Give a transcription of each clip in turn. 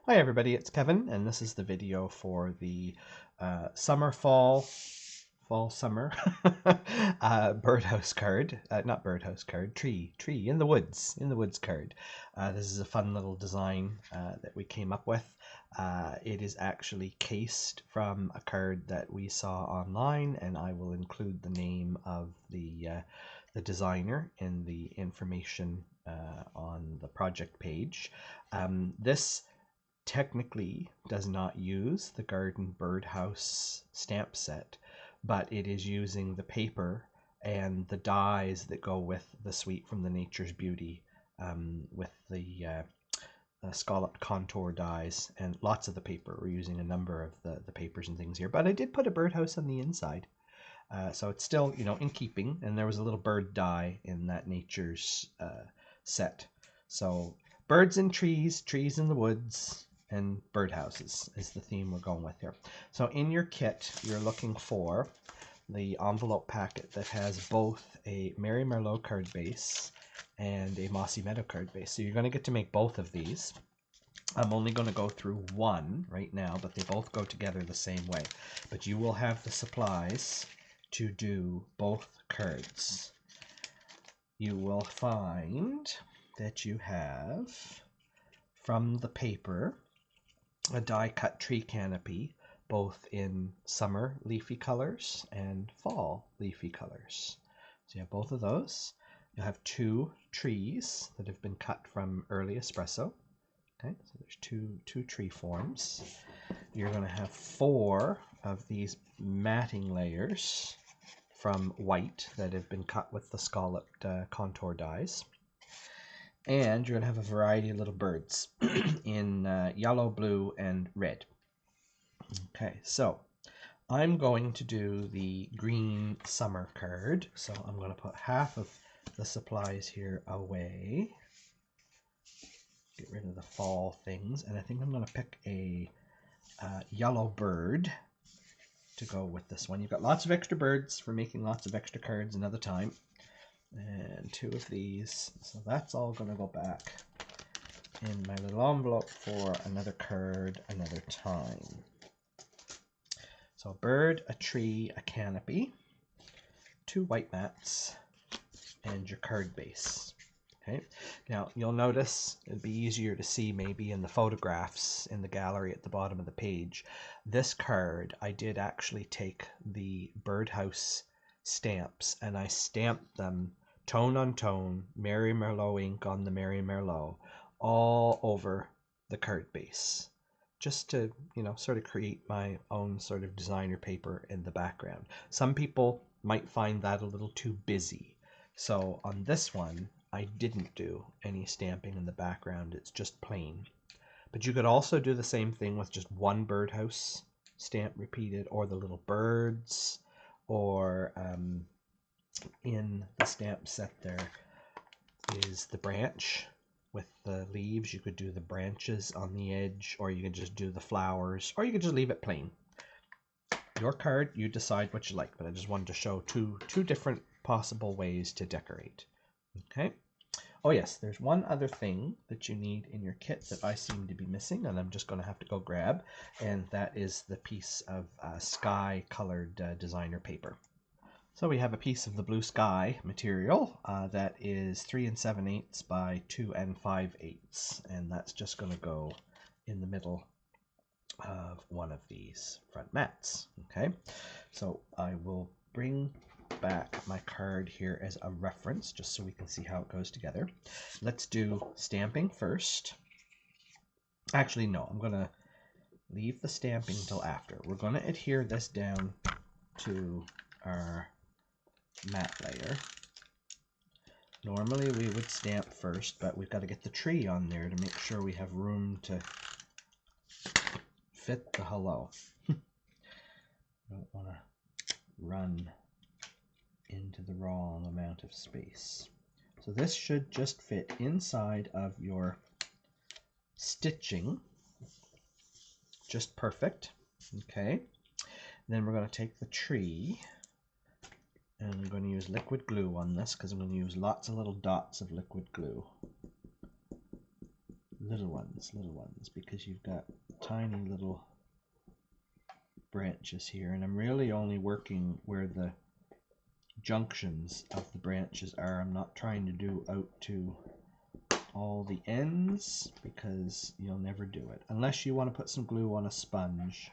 Hi everybody, it's Kevin, and this is the video for the summer summer birdhouse card, not birdhouse card, tree in the woods card. This is a fun little design that we came up with. It is actually cased from a card that we saw online, and I will include the name of the designer in the information on the project page. This technically does not use the Garden Birdhouse stamp set, but it is using the paper and the dies that go with the Sweet from the Nature's Beauty, with the scalloped contour dies and lots of the paper. We're using a number of the papers and things here, but I did put a birdhouse on the inside. So it's still, in keeping, and there was a little bird die in that Nature's set. So birds and trees in the woods, and birdhouses is the theme we're going with here. So in your kit, you're looking for the envelope packet that has both a Merry Merlot card base and a Mossy Meadow card base. So you're going to get to make both of these. I'm only going to go through one right now, but they both go together the same way. But you will have the supplies to do both cards. You will find that you have, from the paper, a die-cut tree canopy, both in summer leafy colors and fall leafy colors. So you have both of those. You'll have two trees that have been cut from early espresso. Okay, so there's two tree forms. You're going to have 4 of these matting layers from white that have been cut with the scalloped contour dies. And you're going to have a variety of little birds in yellow, blue, and red. Okay, so I'm going to do the green summer card. So I'm going to put half of the supplies here away. Get rid of the fall things. And I think I'm going to pick a yellow bird to go with this one. You've got lots of extra birds for making lots of extra cards another time. And 2 of these. So that's all going to go back in my little envelope for another card another time. So a bird, a tree, a canopy, 2 white mats, and your card base. Okay. Now you'll notice it'd be easier to see maybe in the photographs in the gallery at the bottom of the page. This card, I did actually take the birdhouse stamps and I stamped them tone on tone, Merry Merlot ink on the Merry Merlot, all over the card base, just to, sort of create my own sort of designer paper in the background. Some people might find that a little too busy. So on this one, I didn't do any stamping in the background. It's just plain. But you could also do the same thing with just one birdhouse stamp repeated, or the little birds, or in the stamp set there is the branch with the leaves. You could do the branches on the edge, or you could just do the flowers, or you could just leave it plain. Your card, you decide what you like, but I just wanted to show two different possible ways to decorate. Okay. Oh yes, there's one other thing that you need in your kit that I seem to be missing, and I'm just going to have to go grab, and that is the piece of sky colored designer paper. So we have a piece of the blue sky material that is 3 7/8 by 2 5/8, and that's just going to go in the middle of one of these front mats. Okay, so I will bring back my card here as a reference just so we can see how it goes together. Let's do stamping first. Actually, no, I'm going to leave the stamping until after. We're going to adhere this down to our mat layer. Normally we would stamp first, but we've got to get the tree on there to make sure we have room to fit the hello. Don't want to run into the wrong amount of space. So this should just fit inside of your stitching just perfect. Okay, then we're going to take the tree, and I'm going to use liquid glue on this because I'm going to use lots of little dots of liquid glue. little ones, because you've got tiny little branches here, and I'm really only working where the junctions of the branches are. I'm not trying to do out to all the ends, because you'll never do it unless you want to put some glue on a sponge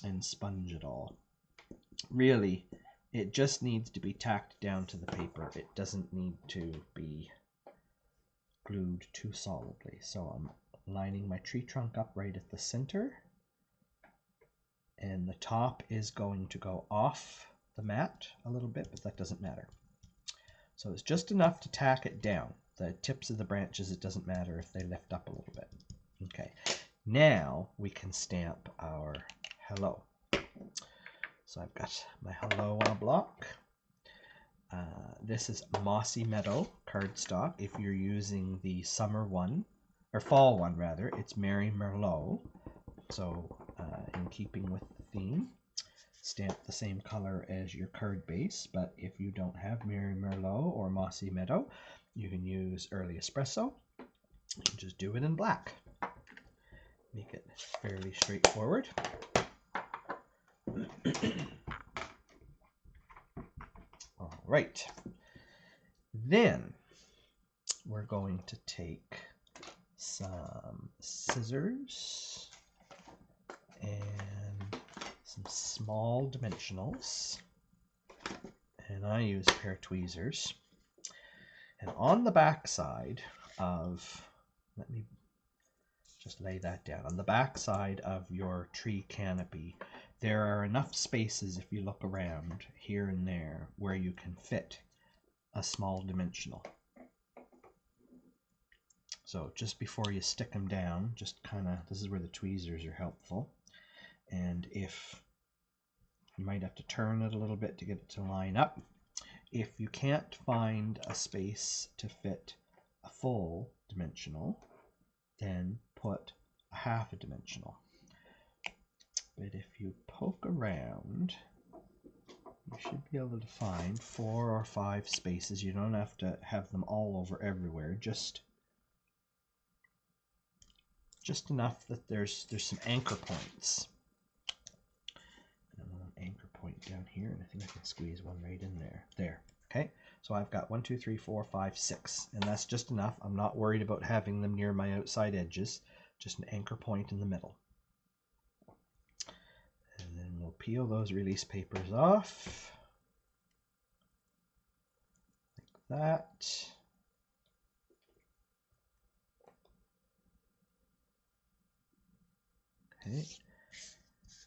and sponge it all. Really, it just needs to be tacked down to the paper. It doesn't need to be glued too solidly. So I'm lining my tree trunk up right at the center, and the top is going to go off the mat a little bit, but that doesn't matter. So it's just enough to tack it down. The tips of the branches, it doesn't matter if they lift up a little bit. Okay, now we can stamp our hello. So I've got my hello on a block. This is Mossy Meadow cardstock. If you're using the summer one, or fall one rather, it's Merry Merlot. So in keeping with the theme, stamp the same color as your card base, but if you don't have Merry Merlot or Mossy Meadow, you can use Early Espresso. You can just do it in black. Make it fairly straightforward. All right. Then we're going to take some scissors and some small dimensionals, and I use a pair of tweezers. And on the back side of, let me just lay that down, on the back side of your tree canopy, there are enough spaces, if you look around here and there, where you can fit a small dimensional. So just before you stick them down, just kind of, this is where the tweezers are helpful. And if you might have to turn it a little bit to get it to line up. If you can't find a space to fit a full dimensional, then put a half a dimensional. But if you poke around, you should be able to find 4 or 5 spaces. You don't have to have them all over everywhere, just enough that there's some anchor points. And an anchor point down here, and I think I can squeeze one right in there. There. Okay, so I've got 1, 2, 3, 4, 5, 6, and that's just enough. I'm not worried about having them near my outside edges, just an anchor point in the middle. And then we'll peel those release papers off, like that. Okay,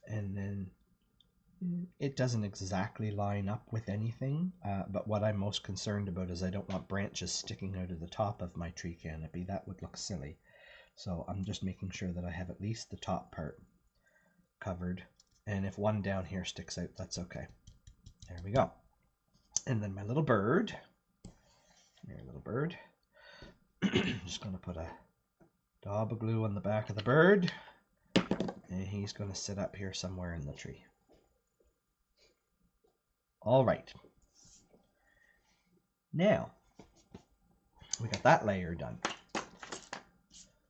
and then it doesn't exactly line up with anything, but what I'm most concerned about is I don't want branches sticking out of the top of my tree canopy. That would look silly. So I'm just making sure that I have at least the top part covered. And if one down here sticks out, that's okay. There we go. And then my little bird. Come here, little bird. I'm just going to put a daub of glue on the back of the bird. And he's going to sit up here somewhere in the tree. All right. Now, we got that layer done.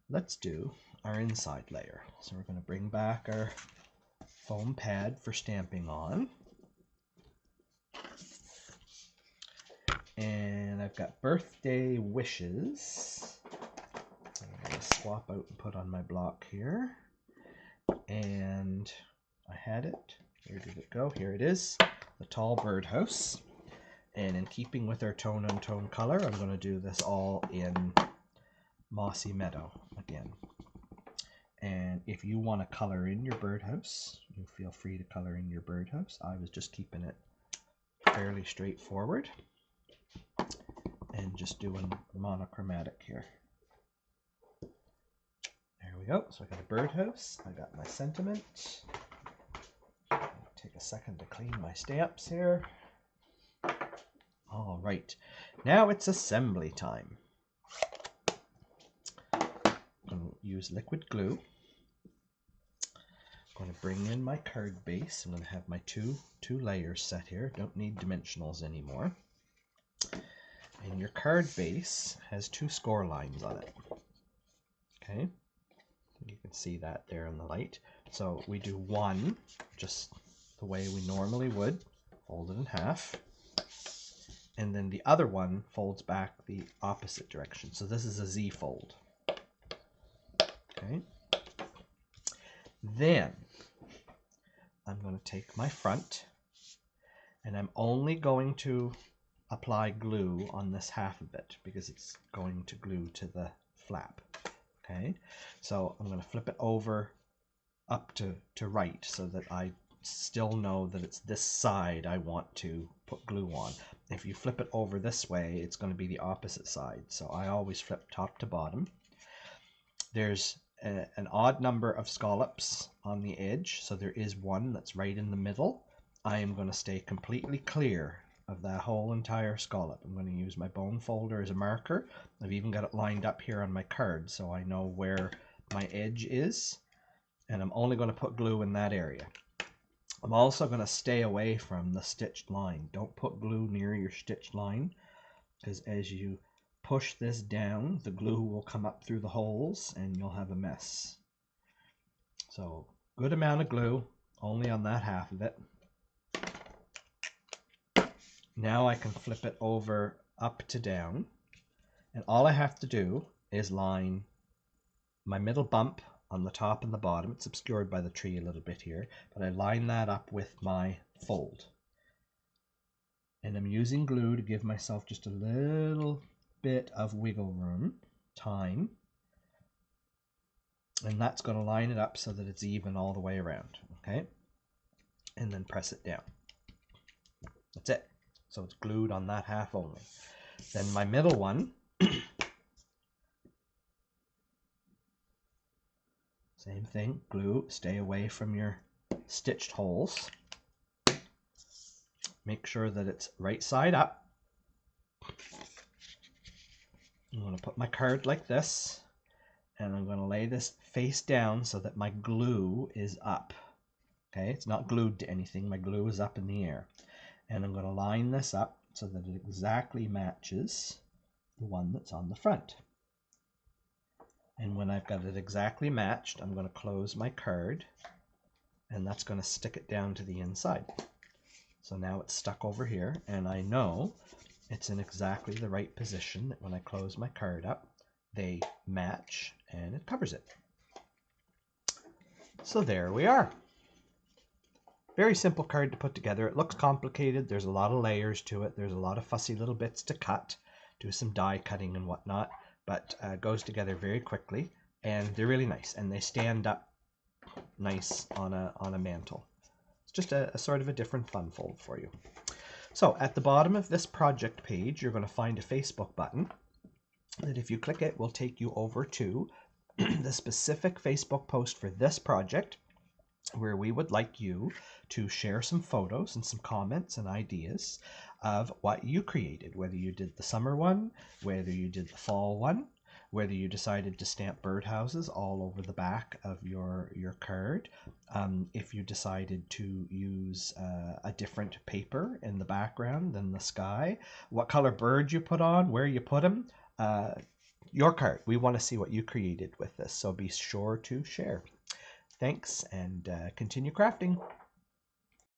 Let's do our inside layer. So we're going to bring back our foam pad for stamping on. And I've got birthday wishes. I'm going to swap out and put on my block here. And I had it. Where did it go? Here it is. The tall birdhouse. And in keeping with our tone on tone color, I'm going to do this all in Mossy Meadow again. And if you want to color in your birdhouse, you feel free to color in your birdhouse. I was just keeping it fairly straightforward and just doing monochromatic here. There we go. So I got a birdhouse. I got my sentiment. Take a second to clean my stamps here. All right, now it's assembly time. I'm going to use liquid glue. I'm going to bring in my card base. I'm going to have my two layers set here. Don't need dimensionals anymore. And your card base has 2 score lines on it. Okay, you can see that there in the light. So we do one just the way we normally would, fold it in half, and then the other one folds back the opposite direction. So this is a Z fold. Okay. Then I'm going to take my front, and I'm only going to apply glue on this half of it because it's going to glue to the flap. Okay, so I'm going to flip it over up to right so that I still know that it's this side I want to put glue on. If you flip it over this way, it's going to be the opposite side. So I always flip top to bottom. There's an odd number of scallops on the edge, so there is one that's right in the middle. I am going to stay completely clear of that whole entire scallop. I'm going to use my bone folder as a marker. I've even got it lined up here on my card so I know where my edge is, and I'm only going to put glue in that area. I'm also going to stay away from the stitched line. Don't put glue near your stitched line, because as you push this down, the glue will come up through the holes and you'll have a mess. So good amount of glue, only on that half of it. Now I can flip it over up to down, and all I have to do is line my middle bump on the top and the bottom. It's obscured by the tree a little bit here, but I line that up with my fold. And I'm using glue to give myself just a little bit of wiggle room, time, and that's going to line it up so that it's even all the way around. Okay, and then press it down. That's it. So it's glued on that half only. Then my middle one, same thing, glue, stay away from your stitched holes. Make sure that it's right side up. I'm going to put my card like this, and I'm going to lay this face down so that my glue is up. Okay, it's not glued to anything, my glue is up in the air. And I'm going to line this up so that it exactly matches the one that's on the front. And when I've got it exactly matched, I'm going to close my card, and that's going to stick it down to the inside. So now it's stuck over here, and I know it's in exactly the right position that when I close my card up, they match and it covers it. So there we are. Very simple card to put together. It looks complicated. There's a lot of layers to it. There's a lot of fussy little bits to cut, do some die cutting and whatnot, but goes together very quickly, and they're really nice, and they stand up nice on a mantle. It's just a sort of a different fun fold for you. So at the bottom of this project page, you're going to find a Facebook button that if you click it will take you over to the specific Facebook post for this project, where we would like you to share some photos and some comments and ideas of what you created, whether you did the summer one, whether you did the fall one, whether you decided to stamp birdhouses all over the back of your card, if you decided to use a different paper in the background than the sky, what color bird you put on, where you put them, your card. We want to see what you created with this, so be sure to share. Thanks, and continue crafting.